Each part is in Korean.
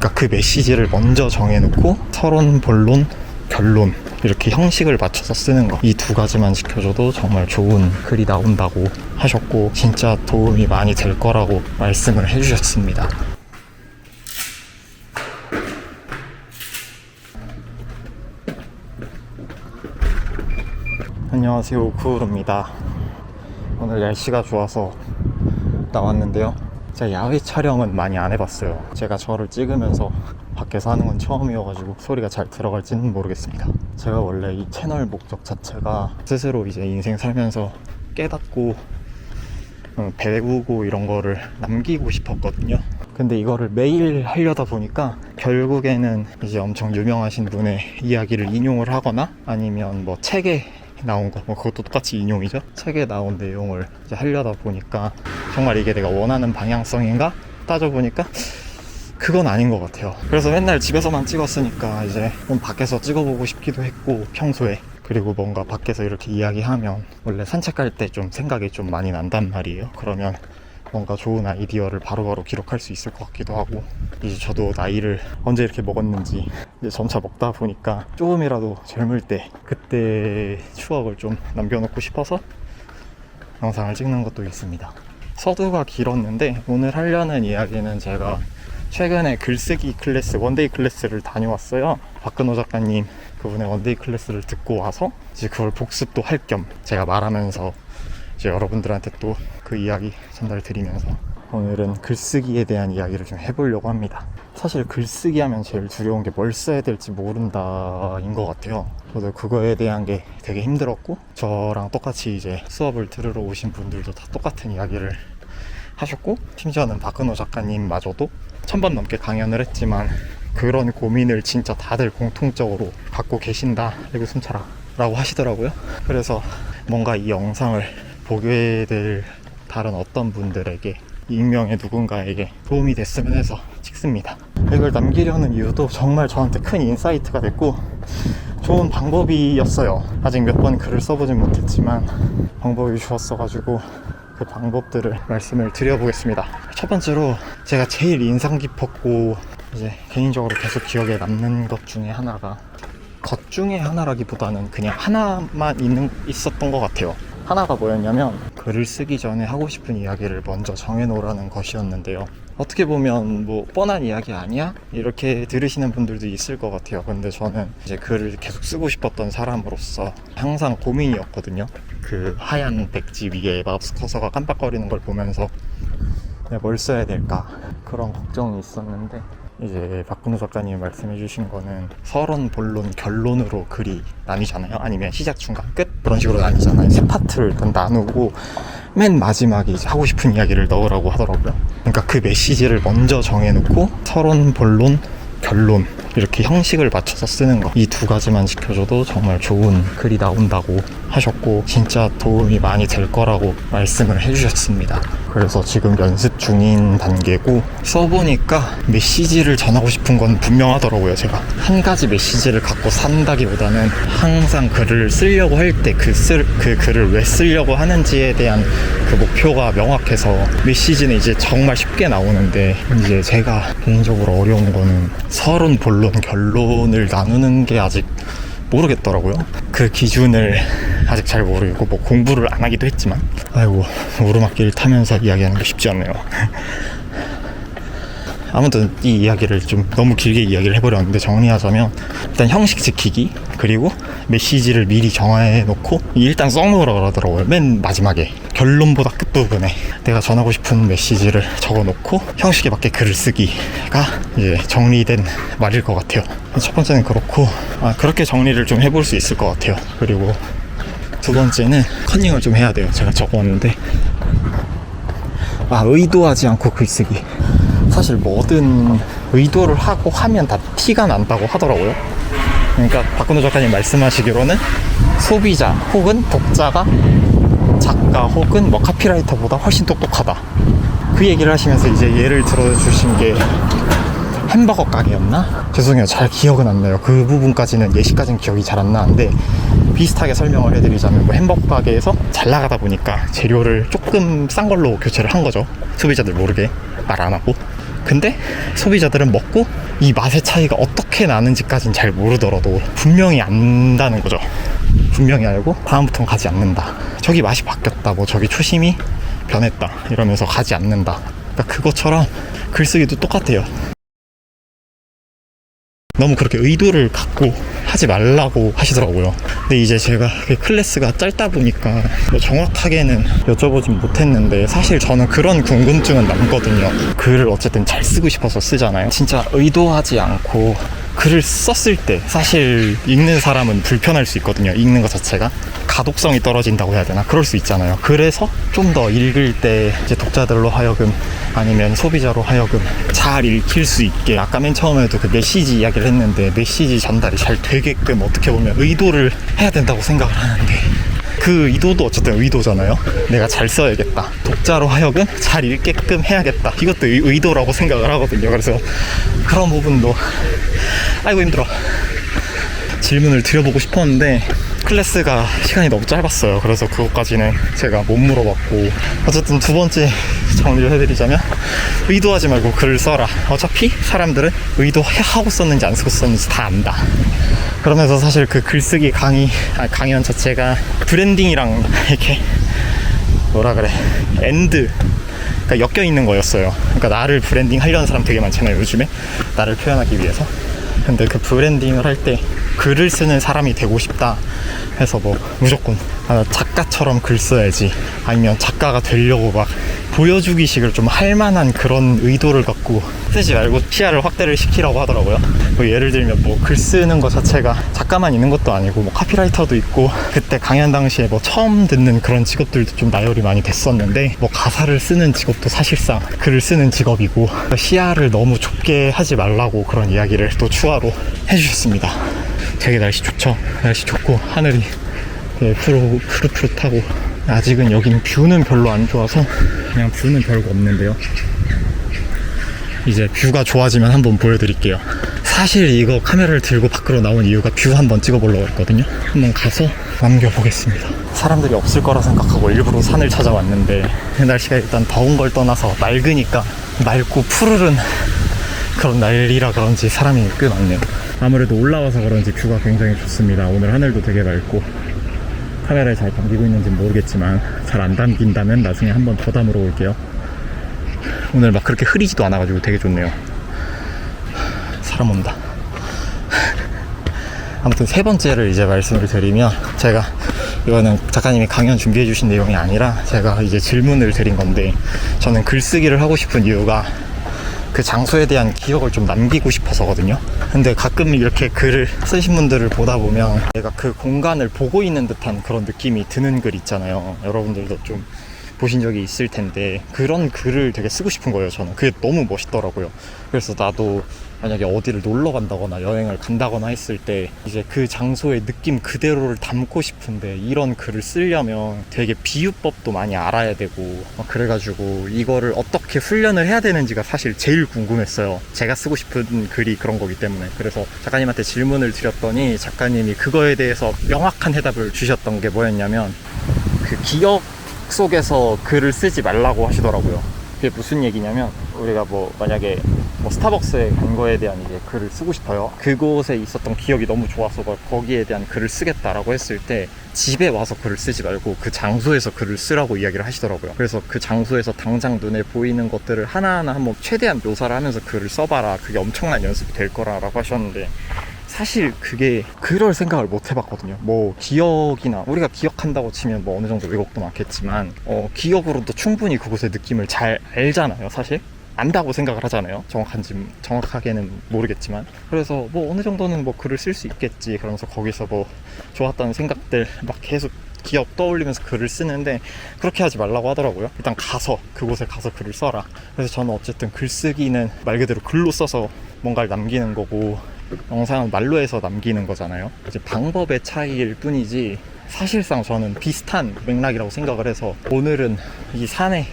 그러니까 그 메시지를 먼저 정해놓고 서론, 본론, 결론 이렇게 형식을 맞춰서 쓰는 거, 이 두 가지만 지켜줘도 정말 좋은 글이 나온다고 하셨고 진짜 도움이 많이 될 거라고 말씀을 해주셨습니다. 안녕하세요, 구우루입니다. 오늘 날씨가 좋아서 나왔는데요, 제가 야외 촬영은 많이 안 해봤어요. 제가 저를 찍으면서 밖에서 하는 건 처음이어가지고 소리가 잘 들어갈지는 모르겠습니다. 제가 원래 이 채널 목적 자체가 스스로 이제 인생 살면서 깨닫고 배우고 이런 거를 남기고 싶었거든요. 근데 이거를 매일 하려다 보니까 결국에는 이제 엄청 유명하신 분의 이야기를 인용을 하거나 아니면 뭐 책에 나온 거, 그것도 똑같이 인용이죠. 책에 나온 내용을 이제 하려다 보니까 정말 이게 내가 원하는 방향성인가 따져보니까 그건 아닌 것 같아요. 그래서 맨날 집에서만 찍었으니까 이제 좀 밖에서 찍어보고 싶기도 했고, 평소에. 그리고 뭔가 밖에서 이렇게 이야기하면 원래 산책할 때 좀 생각이 좀 많이 난단 말이에요. 그러면 뭔가 좋은 아이디어를 바로바로 기록할 수 있을 것 같기도 하고, 이제 저도 나이를 언제 이렇게 먹었는지 이제 점차 먹다 보니까 조금이라도 젊을 때 그때 추억을 좀 남겨놓고 싶어서 영상을 찍는 것도 있습니다. 서두가 길었는데 오늘 하려는 이야기는 제가 최근에 글쓰기 클래스, 원데이 클래스를 다녀왔어요. 박근호 작가님 그분의 원데이 클래스를 듣고 와서 이제 그걸 복습도 할 겸 제가 말하면서 이제 여러분들한테 또 그 이야기 전달드리면서 오늘은 글쓰기에 대한 이야기를 좀 해보려고 합니다. 사실 글쓰기 하면 제일 두려운 게 뭘 써야 될지 모른다인 것 같아요. 저도 그거에 대한 게 되게 힘들었고, 저랑 똑같이 이제 수업을 들으러 오신 분들도 다 똑같은 이야기를 하셨고, 심지어는 박근호 작가님마저도 1000번 넘게 강연을 했지만 그런 고민을 진짜 다들 공통적으로 갖고 계신다, 그리고 숨차라 라고 하시더라고요. 그래서 뭔가 이 영상을 보게 될 다른 어떤 분들에게, 익명의 누군가에게 도움이 됐으면 해서 찍습니다. 이걸 남기려는 이유도 정말 저한테 큰 인사이트가 됐고 좋은 방법이었어요. 아직 몇 번 글을 써보진 못했지만 방법이 좋았어가지고 그 방법들을 말씀을 드려보겠습니다. 첫 번째로 제가 제일 인상 깊었고 이제 개인적으로 계속 기억에 남는 것 중에 하나가, 것 중에 하나라기보다는 그냥 하나만 있었던 것 같아요. 하나가 뭐였냐면, 글을 쓰기 전에 하고 싶은 이야기를 먼저 정해놓으라는 것이었는데요. 어떻게 보면 뭐 뻔한 이야기 아니야? 이렇게 들으시는 분들도 있을 것 같아요. 근데 저는 이제 글을 계속 쓰고 싶었던 사람으로서 항상 고민이었거든요. 그 하얀 백지 위에 마우스 커서가 깜빡거리는 걸 보면서 내가 뭘 써야 될까, 그런 걱정이 있었는데, 이제 박근호 작가님이 말씀해 주신 거는 서론, 본론, 결론으로 글이 나뉘잖아요. 아니면 시작, 중간, 끝 그런 식으로 나뉘잖아요. 세 파트를 일단 나누고 맨 마지막에 이제 하고 싶은 이야기를 넣으라고 하더라고요. 그러니까 그 메시지를 먼저 정해놓고 서론, 본론, 결론 이렇게 형식을 맞춰서 쓰는 거, 이 두 가지만 지켜줘도 정말 좋은 글이 나온다고 하셨고 진짜 도움이 많이 될 거라고 말씀을 해주셨습니다. 그래서 지금 연습 중인 단계고, 써보니까 메시지를 전하고 싶은 건 분명하더라고요. 제가 한 가지 메시지를 갖고 산다기보다는 항상 글을 쓰려고 할 때 그 글을 왜 쓰려고 하는지에 대한 그 목표가 명확해서 메시지는 이제 정말 쉽게 나오는데, 이제 제가 개인적으로 어려운 거는 서론, 본론, 결론을 나누는 게 아직 모르겠더라고요. 그 기준을 아직 잘 모르겠고, 뭐 공부를 안 하기도 했지만, 아이고, 오르막길 타면서 이야기하는 게 쉽지 않네요. 아무튼 이 이야기를 좀 너무 길게 이야기를 해버렸는데, 정리하자면 일단 형식 지키기, 그리고 메시지를 미리 정해놓고 일단 써놓으라 그러더라고요. 맨 마지막에 결론보다 끝부분에 내가 전하고 싶은 메시지를 적어놓고 형식에 맞게 글을 쓰기가 이제 정리된 말일 것 같아요. 첫 번째는 그렇고, 그렇게 정리를 좀 해볼 수 있을 것 같아요. 그리고 두 번째는 컨닝을 좀 해야 돼요. 제가 적었는데, 의도하지 않고 글쓰기. 사실 뭐든 의도를 하고 하면 다 티가 난다고 하더라고요. 그러니까 박근호 작가님 말씀하시기로는 소비자 혹은 독자가 작가 혹은 뭐 카피라이터보다 훨씬 똑똑하다, 그 얘기를 하시면서 이제 예를 들어주신 게 햄버거 가게였나? 죄송해요, 잘 기억은 안 나요. 그 부분까지는, 예시까지는 기억이 잘 안 나는데, 비슷하게 설명을 해드리자면 뭐 햄버거 가게에서 잘 나가다 보니까 재료를 조금 싼 걸로 교체를 한 거죠. 소비자들 모르게, 말 안 하고. 근데 소비자들은 먹고 이 맛의 차이가 어떻게 나는지까지는 잘 모르더라도 분명히 안다는 거죠. 분명히 알고 다음부터는 가지 않는다. 저기 맛이 바뀌었다, 뭐 저기 초심이 변했다 이러면서 가지 않는다. 그러니까 그것처럼 글쓰기도 똑같아요. 너무 그렇게 의도를 갖고 하지 말라고 하시더라고요. 근데 이제 제가 클래스가 짧다 보니까 뭐 정확하게는 여쭤보진 못했는데, 사실 저는 그런 궁금증은 남거든요. 글을 어쨌든 잘 쓰고 싶어서 쓰잖아요. 진짜 의도하지 않고 글을 썼을 때 사실 읽는 사람은 불편할 수 있거든요. 읽는 것 자체가 가독성이 떨어진다고 해야 되나? 그럴 수 있잖아요. 그래서 좀 더 읽을 때 이제 독자들로 하여금 아니면 소비자로 하여금 잘 읽힐 수 있게, 아까 맨 처음에도 그 메시지 이야기를 했는데 메시지 전달이 잘 되게끔 어떻게 보면 의도를 해야 된다고 생각을 하는데, 그 의도도 어쨌든 의도잖아요. 내가 잘 써야겠다, 독자로 하여금 잘 읽게끔 해야겠다, 이것도 의도라고 생각을 하거든요. 그래서 그런 부분도 아이고 힘들어 질문을 드려보고 싶었는데 클래스가 시간이 너무 짧았어요. 그래서 그것까지는 제가 못 물어봤고, 어쨌든 두 번째 정리를 해드리자면, 의도하지 말고 글을 써라. 어차피 사람들은 의도하고 썼는지 안 쓰고 썼는지 다 안다. 그러면서 사실 그 글쓰기 강연 자체가 브랜딩이랑 이렇게 뭐라 그래, 그러니까 엮여 있는 거였어요. 그러니까 나를 브랜딩 하려는 사람 되게 많잖아요, 요즘에. 나를 표현하기 위해서. 근데 그 브랜딩을 할 때 글을 쓰는 사람이 되고 싶다 해서 뭐 무조건 작가처럼 글 써야지, 아니면 작가가 되려고 막 보여주기식을 좀 할 만한 그런 의도를 갖고 쓰지 말고 시야를 확대를 시키라고 하더라고요. 뭐 예를 들면 뭐 글 쓰는 것 자체가 작가만 있는 것도 아니고 뭐 카피라이터도 있고, 그때 강연 당시에 뭐 처음 듣는 그런 직업들도 좀 나열이 많이 됐었는데, 뭐 가사를 쓰는 직업도 사실상 글을 쓰는 직업이고, 시야를 너무 좁게 하지 말라고 그런 이야기를 또 추가로 해주셨습니다. 되게 날씨 좋죠. 날씨 좋고 하늘이 되게 푸릇푸릇하고, 아직은 여기는 뷰는 별로 안 좋아서 그냥 뷰는 별거 없는데요, 이제 뷰가 좋아지면 한번 보여드릴게요. 사실 이거 카메라를 들고 밖으로 나온 이유가 뷰 한번 찍어보려고 했거든요. 한번 가서 남겨보겠습니다. 사람들이 없을 거라 생각하고 일부러 산을 찾아왔는데, 날씨가 일단 더운 걸 떠나서 맑으니까, 맑고 푸르른 그런 날이라 그런지 사람이 꽤 많네요. 아무래도 올라와서 그런지 뷰가 굉장히 좋습니다. 오늘 하늘도 되게 맑고, 카메라에 잘 담기고 있는지는 모르겠지만 잘 안 담긴다면 나중에 한번 더 담으러 올게요. 오늘 막 그렇게 흐리지도 않아가지고 되게 좋네요. 사람 온다. 아무튼 세 번째를 이제 말씀을 드리면, 제가 이거는 작가님이 강연 준비해 주신 내용이 아니라 제가 이제 질문을 드린 건데, 저는 글쓰기를 하고 싶은 이유가 그 장소에 대한 기억을 좀 남기고 싶어서거든요. 근데 가끔 이렇게 글을 쓰신 분들을 보다 보면 내가 그 공간을 보고 있는 듯한 그런 느낌이 드는 글 있잖아요. 여러분들도 좀 보신 적이 있을 텐데, 그런 글을 되게 쓰고 싶은 거예요. 저는 그게 너무 멋있더라고요. 그래서 나도 만약에 어디를 놀러 간다거나 여행을 간다거나 했을 때 이제 그 장소의 느낌 그대로를 담고 싶은데, 이런 글을 쓰려면 되게 비유법도 많이 알아야 되고 그래가지고 이거를 어떻게 훈련을 해야 되는지가 사실 제일 궁금했어요. 제가 쓰고 싶은 글이 그런 거기 때문에. 그래서 작가님한테 질문을 드렸더니 작가님이 그거에 대해서 명확한 해답을 주셨던 게 뭐였냐면, 그 기억 속에서 글을 쓰지 말라고 하시더라고요. 그게 무슨 얘기냐면, 우리가 뭐 만약에 뭐 스타벅스에 간 거에 대한 이제 글을 쓰고 싶어요. 그곳에 있었던 기억이 너무 좋아서 거기에 대한 글을 쓰겠다라고 했을 때, 집에 와서 글을 쓰지 말고 그 장소에서 글을 쓰라고 이야기를 하시더라고요. 그래서 그 장소에서 당장 눈에 보이는 것들을 하나하나 한번 최대한 묘사를 하면서 글을 써봐라. 그게 엄청난 연습이 될 거라고 하셨는데, 사실 그게 그럴 생각을 못 해봤거든요. 뭐 기억이나, 우리가 기억한다고 치면 뭐 어느 정도 왜곡도 많겠지만 기억으로도 충분히 그곳의 느낌을 잘 알잖아요. 사실 안다고 생각을 하잖아요. 정확하게는 모르겠지만. 그래서 뭐 어느 정도는 뭐 글을 쓸 수 있겠지 그러면서 거기서 뭐 좋았던 생각들 막 계속 기억 떠올리면서 글을 쓰는데, 그렇게 하지 말라고 하더라고요. 일단 그곳에 가서 글을 써라. 그래서 저는 어쨌든 글쓰기는 말 그대로 글로 써서 뭔가를 남기는 거고, 영상은 말로 해서 남기는 거잖아요. 이제 방법의 차이일 뿐이지 사실상 저는 비슷한 맥락이라고 생각을 해서, 오늘은 이 산의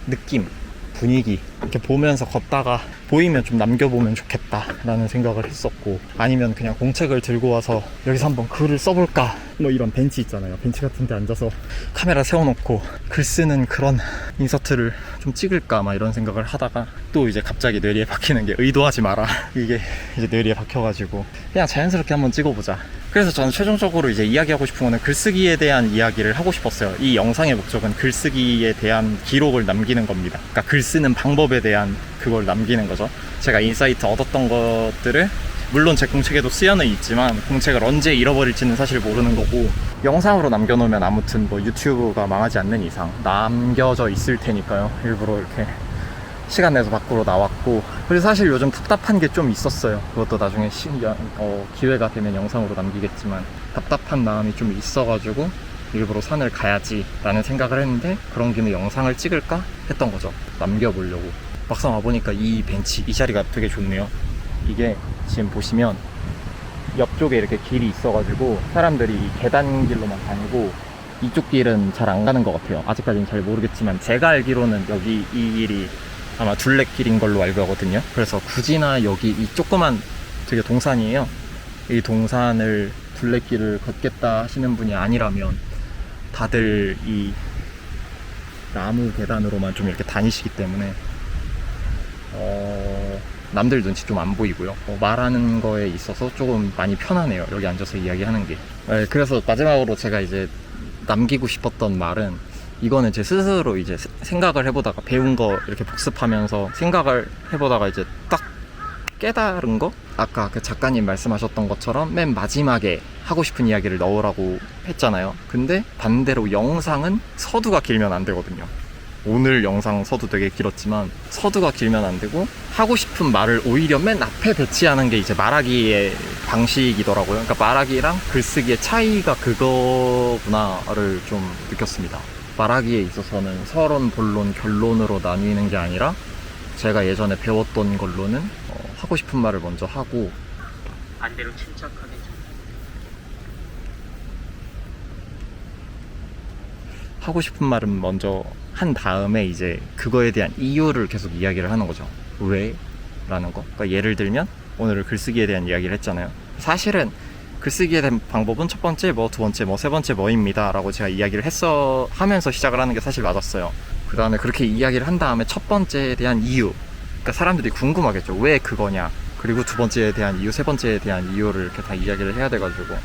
느낌, 분위기, 이렇게 보면서 걷다가 보이면 좀 남겨보면 좋겠다 라는 생각을 했었고, 아니면 그냥 공책을 들고 와서 여기서 한번 글을 써볼까, 뭐 이런 벤치 있잖아요. 벤치 같은 데 앉아서 카메라 세워놓고 글 쓰는 그런 인서트를 좀 찍을까 막 이런 생각을 하다가, 또 이제 갑자기 뇌리에 박히는 게, 의도하지 마라 이게 이제 뇌리에 박혀가지고 그냥 자연스럽게 한번 찍어보자. 그래서 저는 최종적으로 이제 이야기하고 싶은 거는 글쓰기에 대한 이야기를 하고 싶었어요. 이 영상의 목적은 글쓰기에 대한 기록을 남기는 겁니다. 그러니까 글 쓰는 방법에 대한 그걸 남기는 거죠. 제가 인사이트 얻었던 것들을, 물론 제 공책에도 쓰여는 있지만 공책을 언제 잃어버릴지는 사실 모르는 거고, 영상으로 남겨놓으면 아무튼 뭐 유튜브가 망하지 않는 이상 남겨져 있을 테니까요. 일부러 이렇게 시간 내서 밖으로 나왔고, 그리고 사실 요즘 답답한 게 좀 있었어요. 그것도 나중에 기회가 되면 영상으로 남기겠지만, 답답한 마음이 좀 있어가지고 일부러 산을 가야지 라는 생각을 했는데, 그런 김에 영상을 찍을까 했던 거죠. 남겨보려고. 막상 와보니까 이 벤치, 이 자리가 되게 좋네요. 이게 지금 보시면 옆쪽에 이렇게 길이 있어가지고 사람들이 이 계단길로만 다니고 이쪽 길은 잘 안 가는 것 같아요. 아직까지는 잘 모르겠지만 제가 알기로는 여기 이 길이 아마 둘레길인 걸로 알고 하거든요. 그래서 굳이나 여기 이 조그만 되게 동산이에요. 이 동산을 둘레길을 걷겠다 하시는 분이 아니라면 다들 이 나무 계단으로만 좀 이렇게 다니시기 때문에 남들 눈치 좀 안 보이고요. 말하는 거에 있어서 조금 많이 편하네요. 여기 앉아서 이야기하는 게. 네, 그래서 마지막으로 제가 이제 남기고 싶었던 말은, 이거는 제 스스로 이제 생각을 해보다가, 배운 거 이렇게 복습하면서 생각을 해보다가 이제 딱 깨달은 거? 아까 그 작가님 말씀하셨던 것처럼 맨 마지막에 하고 싶은 이야기를 넣으라고 했잖아요. 근데 반대로 영상은 서두가 길면 안 되거든요. 오늘 영상 서두 되게 길었지만 서두가 길면 안 되고, 하고 싶은 말을 오히려 맨 앞에 배치하는 게 이제 말하기의 방식이더라고요. 그러니까 말하기랑 글쓰기의 차이가 그거구나를 좀 느꼈습니다. 말하기에 있어서는 서론, 본론, 결론으로 나뉘는 게 아니라, 제가 예전에 배웠던 걸로는 하고 싶은 말을 먼저 하고, 반대로 침착하게 하고 싶은 말은 먼저 한 다음에 이제 그거에 대한 이유를 계속 이야기를 하는 거죠. 왜? 라는 거. 그러니까 예를 들면 오늘 글쓰기에 대한 이야기를 했잖아요. 사실은 글쓰기에 대한 방법은 첫 번째 뭐, 두 번째 뭐, 세 번째 뭐입니다 라고 제가 이야기를 하면서 시작을 하는 게 사실 맞았어요. 그 다음에 그렇게 이야기를 한 다음에 첫 번째에 대한 이유, 그러니까 사람들이 궁금하겠죠. 왜 그거냐. 그리고 두 번째에 대한 이유, 세 번째에 대한 이유를 이렇게 다 이야기를 해야 돼가지고,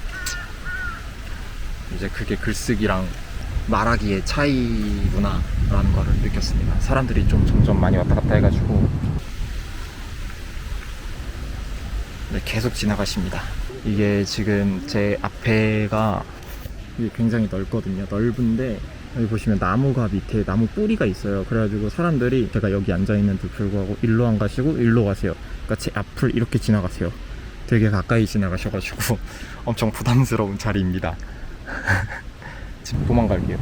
이제 그게 글쓰기랑 말하기의 차이구나 라는 거를 느꼈습니다. 사람들이 좀 점점 많이 왔다 갔다 해가지고 계속 지나가십니다. 이게 지금 제 앞에가 이게 굉장히 넓거든요. 넓은데 여기 보시면 나무가 밑에 나무 뿌리가 있어요. 그래가지고 사람들이, 제가 여기 앉아있는데도 불구하고 일로 안 가시고 일로 가세요. 그러니까 제 앞을 이렇게 지나가세요. 되게 가까이 지나가셔가지고 엄청 부담스러운 자리입니다. 지금 도망갈게요.